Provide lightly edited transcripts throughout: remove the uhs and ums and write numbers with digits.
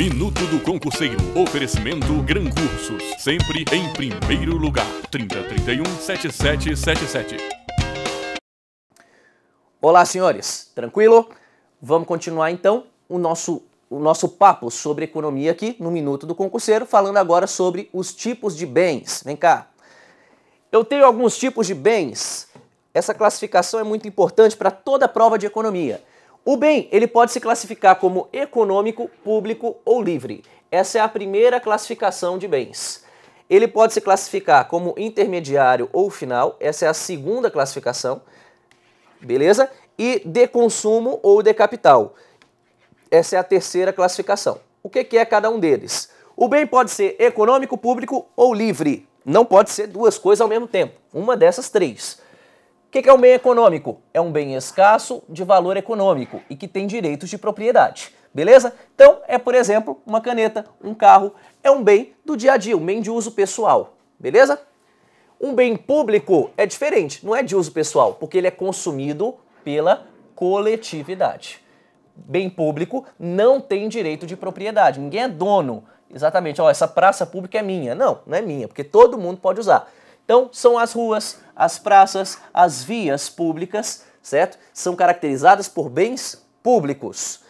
Minuto do Concurseiro. Oferecimento Gran Cursos. Sempre em primeiro lugar. 3031-7777. Olá, senhores. Tranquilo? Vamos continuar, então, o nosso papo sobre economia aqui no Minuto do Concurseiro, falando agora sobre os tipos de bens. Vem cá. Eu tenho alguns tipos de bens. Essa classificação é muito importante para toda prova de economia. O bem, ele pode se classificar como econômico, público ou livre. Essa é a primeira classificação de bens. Ele pode se classificar como intermediário ou final. Essa é a segunda classificação. Beleza? E de consumo ou de capital. Essa é a terceira classificação. O que é cada um deles? O bem pode ser econômico, público ou livre. Não pode ser duas coisas ao mesmo tempo. Uma dessas três. O que é um bem econômico? É um bem escasso, de valor econômico e que tem direitos de propriedade. Beleza? Então, é, por exemplo, uma caneta, um carro. É um bem do dia a dia, um bem de uso pessoal. Beleza? Um bem público é diferente, não é de uso pessoal, porque ele é consumido pela coletividade. Bem público não tem direito de propriedade, ninguém é dono. Exatamente, ó, essa praça pública é minha. Não, não é minha, porque todo mundo pode usar. Então, são as ruas, as praças, as vias públicas, certo? São caracterizadas por bens públicos.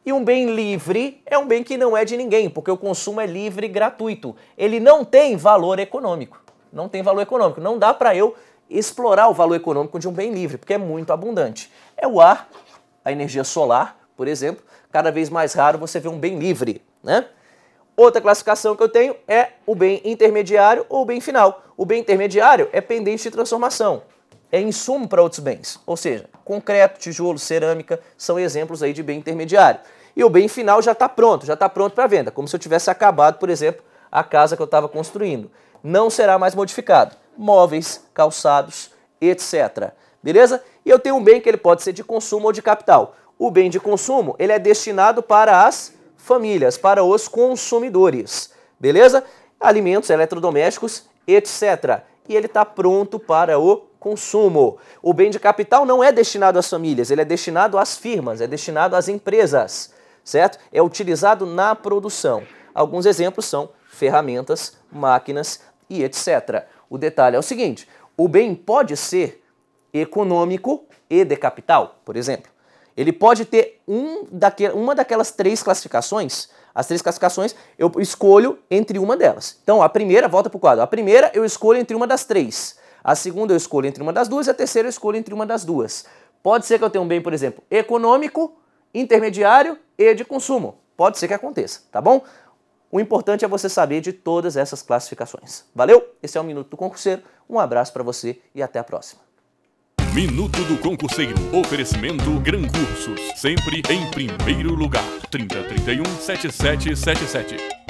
E um bem livre é um bem que não é de ninguém, porque o consumo é livre e gratuito. Ele não tem valor econômico. Não tem valor econômico. Não dá para eu explorar o valor econômico de um bem livre, porque é muito abundante. É o ar, a energia solar, por exemplo. Cada vez mais raro você vê um bem livre, né? Outra classificação que eu tenho é o bem intermediário ou o bem final. O bem intermediário é pendente de transformação, é insumo para outros bens, ou seja, concreto, tijolo, cerâmica, são exemplos aí de bem intermediário. E o bem final já está pronto para venda, como se eu tivesse acabado, por exemplo, a casa que eu estava construindo. Não será mais modificado. Móveis, calçados, etc. Beleza? E eu tenho um bem que ele pode ser de consumo ou de capital. O bem de consumo, ele é destinado para as famílias, para os consumidores, beleza? Alimentos, eletrodomésticos, etc. E ele está pronto para o consumo. O bem de capital não é destinado às famílias, ele é destinado às firmas, é destinado às empresas, certo? É utilizado na produção. Alguns exemplos são ferramentas, máquinas e etc. O detalhe é o seguinte, o bem pode ser econômico e de capital, por exemplo. Ele pode ter uma daquelas três classificações. As três classificações, eu escolho entre uma delas. Então, a primeira, volta para o quadro. A primeira, eu escolho entre uma das três. A segunda, eu escolho entre uma das duas. E a terceira, eu escolho entre uma das duas. Pode ser que eu tenha um bem, por exemplo, econômico, intermediário e de consumo. Pode ser que aconteça, tá bom? O importante é você saber de todas essas classificações. Valeu? Esse é o Minuto do Concurseiro. Um abraço para você e até a próxima. Minuto do Concurseiro. Oferecimento Gran Cursos. Sempre em primeiro lugar. 3031-7777.